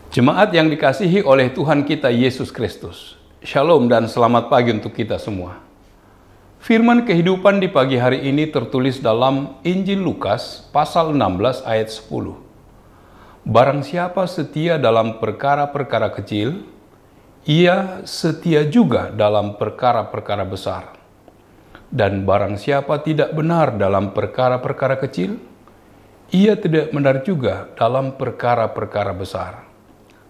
Jemaat yang dikasihi oleh Tuhan kita Yesus Kristus, Shalom dan selamat pagi untuk kita semua. Firman kehidupan di pagi hari ini tertulis dalam Injil Lukas pasal 16 ayat 10. Barang siapa setia dalam perkara-perkara kecil, ia setia juga dalam perkara-perkara besar. Dan barang siapa tidak benar dalam perkara-perkara kecil, ia tidak benar juga dalam perkara-perkara besar.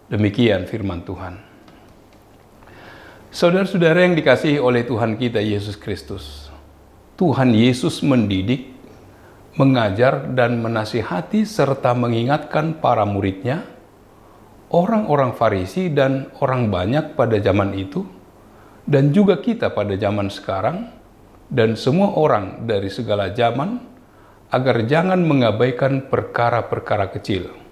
Demikian firman Tuhan. Saudara-saudara yang dikasihi oleh Tuhan kita Yesus Kristus, Tuhan Yesus mendidik, mengajar dan menasihati serta mengingatkan para muridnya, orang-orang Farisi dan orang banyak pada zaman itu, dan juga kita pada zaman sekarang, dan semua orang dari segala zaman, agar jangan mengabaikan perkara-perkara kecil.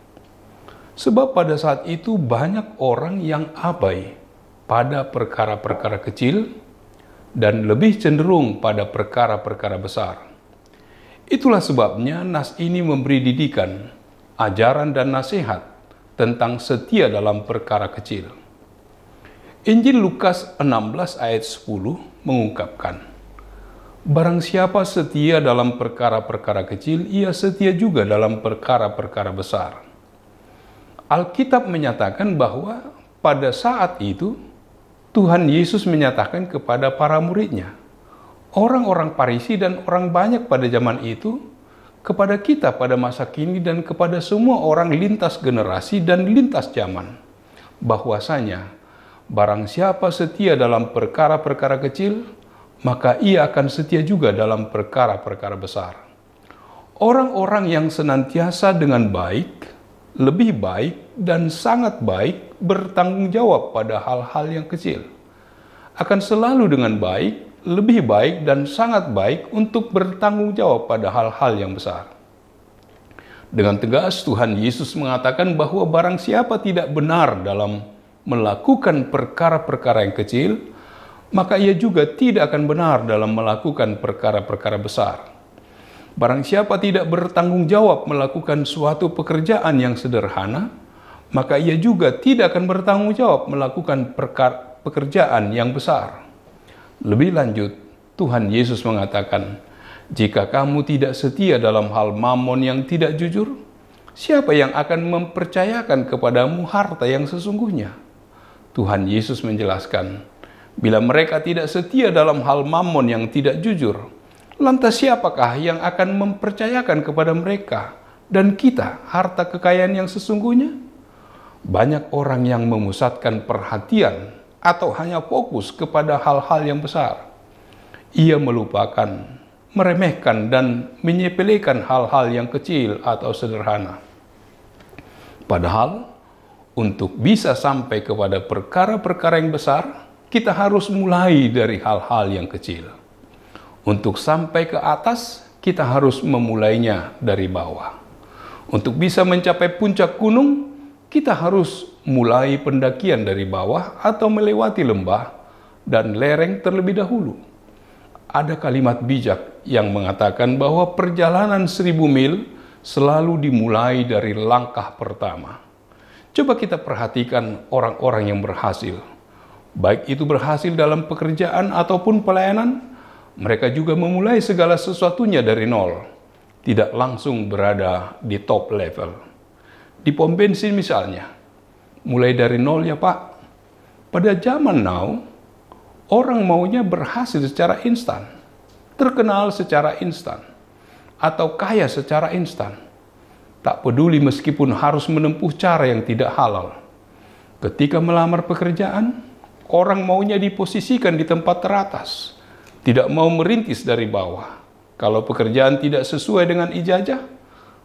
Sebab pada saat itu banyak orang yang abai pada perkara-perkara kecil dan lebih cenderung pada perkara-perkara besar. Itulah sebabnya nas ini memberi didikan, ajaran dan nasihat tentang setia dalam perkara kecil. Injil Lukas 16 ayat 10 mengungkapkan, barang siapa setia dalam perkara-perkara kecil, ia setia juga dalam perkara-perkara besar. Alkitab menyatakan bahwa pada saat itu Tuhan Yesus menyatakan kepada para muridnya, orang-orang Farisi dan orang banyak pada zaman itu, kepada kita pada masa kini dan kepada semua orang lintas generasi dan lintas zaman, bahwasanya barang siapa setia dalam perkara-perkara kecil, maka ia akan setia juga dalam perkara-perkara besar. Orang-orang yang senantiasa dengan baik, lebih baik dan sangat baik bertanggung jawab pada hal-hal yang kecil, akan selalu dengan baik, lebih baik dan sangat baik untuk bertanggung jawab pada hal-hal yang besar. Dengan tegas Tuhan Yesus mengatakan bahwa barang siapa tidak benar dalam melakukan perkara-perkara yang kecil, maka ia juga tidak akan benar dalam melakukan perkara-perkara besar. Barang siapa tidak bertanggung jawab melakukan suatu pekerjaan yang sederhana, maka ia juga tidak akan bertanggung jawab melakukan pekerjaan yang besar. Lebih lanjut, Tuhan Yesus mengatakan, jika kamu tidak setia dalam hal mamon yang tidak jujur, siapa yang akan mempercayakan kepadamu harta yang sesungguhnya? Tuhan Yesus menjelaskan, bila mereka tidak setia dalam hal mamon yang tidak jujur, lantas siapakah yang akan mempercayakan kepada mereka dan kita harta kekayaan yang sesungguhnya? Banyak orang yang memusatkan perhatian atau hanya fokus kepada hal-hal yang besar. Ia melupakan, meremehkan dan menyepelekan hal-hal yang kecil atau sederhana. Padahal, untuk bisa sampai kepada perkara-perkara yang besar, kita harus mulai dari hal-hal yang kecil. Untuk sampai ke atas, kita harus memulainya dari bawah. Untuk bisa mencapai puncak gunung, kita harus mulai pendakian dari bawah atau melewati lembah dan lereng terlebih dahulu. Ada kalimat bijak yang mengatakan bahwa perjalanan 1000 mil selalu dimulai dari langkah pertama. Coba kita perhatikan orang-orang yang berhasil. Baik itu berhasil dalam pekerjaan ataupun pelayanan, mereka juga memulai segala sesuatunya dari nol, tidak langsung berada di top level. Di pom bensin misalnya, mulai dari nol ya Pak. Pada zaman now, orang maunya berhasil secara instan, terkenal secara instan, atau kaya secara instan. Tak peduli meskipun harus menempuh cara yang tidak halal. Ketika melamar pekerjaan, orang maunya diposisikan di tempat teratas, tidak mau merintis dari bawah. Kalau pekerjaan tidak sesuai dengan ijazah,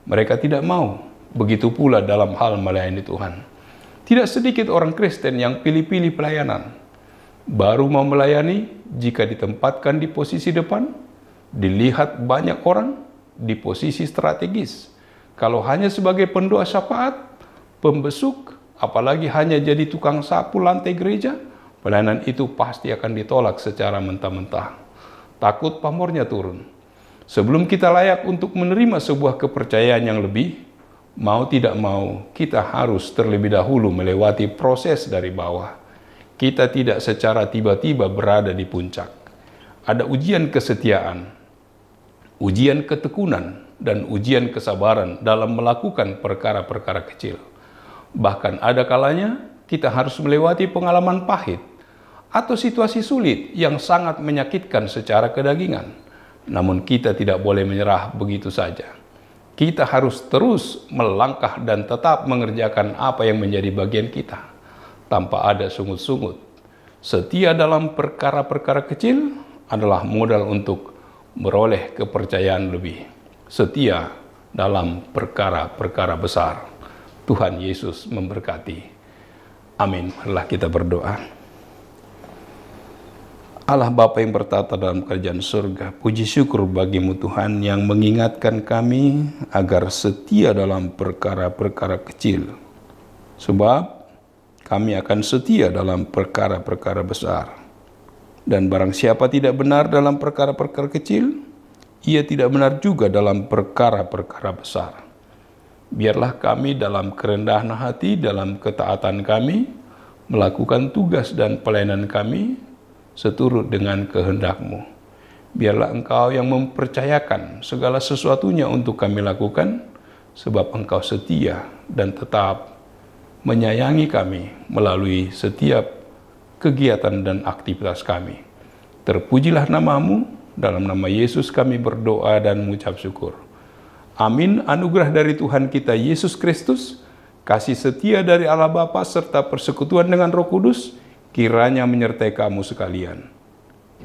mereka tidak mau. Begitu pula dalam hal melayani Tuhan. Tidak sedikit orang Kristen yang pilih-pilih pelayanan. Baru mau melayani, jika ditempatkan di posisi depan, dilihat banyak orang di posisi strategis. Kalau hanya sebagai pendoa syafaat, pembesuk, apalagi hanya jadi tukang sapu lantai gereja, pelayanan itu pasti akan ditolak secara mentah-mentah. Takut pamornya turun. Sebelum kita layak untuk menerima sebuah kepercayaan yang lebih, Mau tidak mau, kita harus terlebih dahulu melewati proses dari bawah. Kita tidak secara tiba-tiba berada di puncak. Ada ujian kesetiaan, ujian ketekunan, dan ujian kesabaran dalam melakukan perkara-perkara kecil. Bahkan ada kalanya kita harus melewati pengalaman pahit atau situasi sulit yang sangat menyakitkan secara kedagingan. Namun kita tidak boleh menyerah begitu saja. Kita harus terus melangkah dan tetap mengerjakan apa yang menjadi bagian kita, tanpa ada sungut-sungut. Setia dalam perkara-perkara kecil adalah modal untuk meroleh kepercayaan lebih. Setia dalam perkara-perkara besar. Tuhan Yesus memberkati. Amin. Marilah kita berdoa. Allah Bapa yang bertata dalam kerajaan surga, puji syukur bagimu Tuhan yang mengingatkan kami agar setia dalam perkara-perkara kecil. Sebab kami akan setia dalam perkara-perkara besar. Dan barang siapa tidak benar dalam perkara-perkara kecil, ia tidak benar juga dalam perkara-perkara besar. Biarlah kami dalam kerendahan hati, dalam ketaatan kami, melakukan tugas dan pelayanan kami seturut dengan kehendak-Mu. Biarlah Engkau yang mempercayakan segala sesuatunya untuk kami lakukan, sebab Engkau setia dan tetap menyayangi kami melalui setiap kegiatan dan aktivitas kami. Terpujilah nama-Mu, dalam nama Yesus kami berdoa dan mengucap syukur. Amin. Anugerah dari Tuhan kita Yesus Kristus, kasih setia dari Allah Bapa serta persekutuan dengan Roh Kudus, kiranya menyertai kamu sekalian.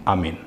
Amin.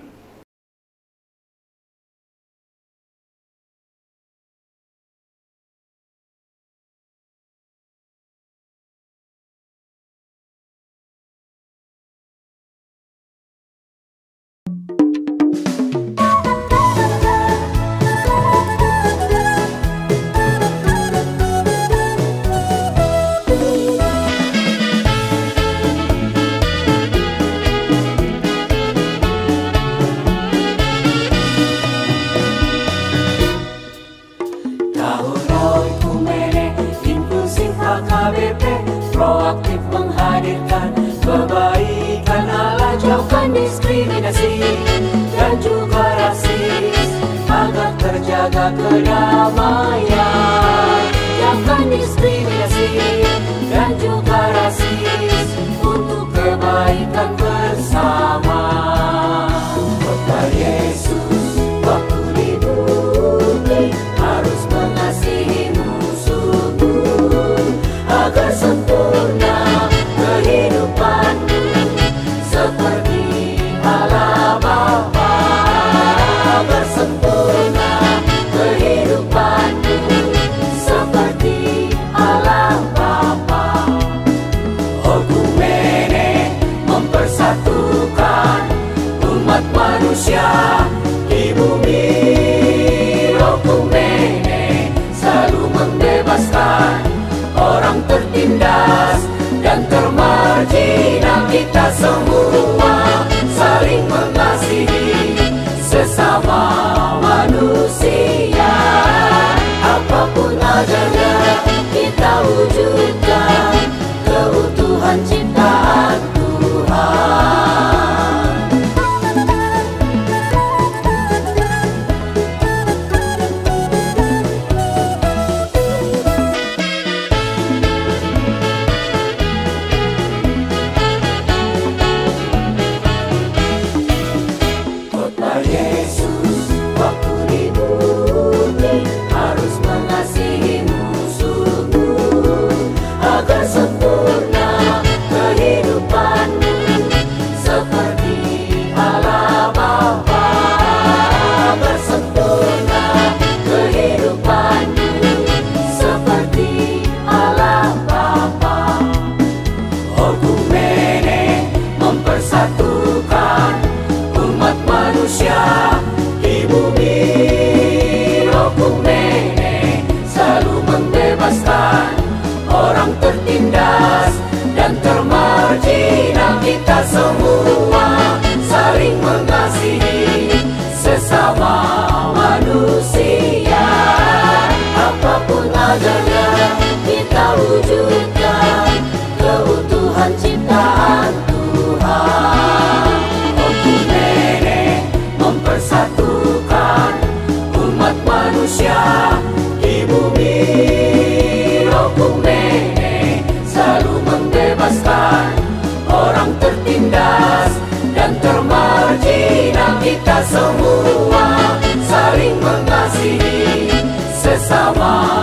Proaktif menghadirkan kebaikan Allah, jauhkan diskriminasi dan juga rasis, agar terjaga kedamaian. Jauhkan diskriminasi dan juga rasis untuk kebaikan bersama. Kota Yesus waktu di bumi harus mengasihi musuhmu agar sempurna kehidupanmu seperti Allah Bapa, agar sempurna kehidupanmu seperti Allah Bapa. Okumene mempersatukan umat manusia di bumi. Okumene selalu membebaskan orang tertindas dan termarginal. Kita semua saling mengasihi sesama manusia. Apapun adanya kita wujudkan keutuhan ciptaan Tuhan. Orang tertindas dan termarginal. Kita semua saling mengasihi sesama manusia. Apapun adanya manusia di bumi Rokumene selalu membebaskan orang tertindas dan termargina. Kita semua saling mengasihi sesama.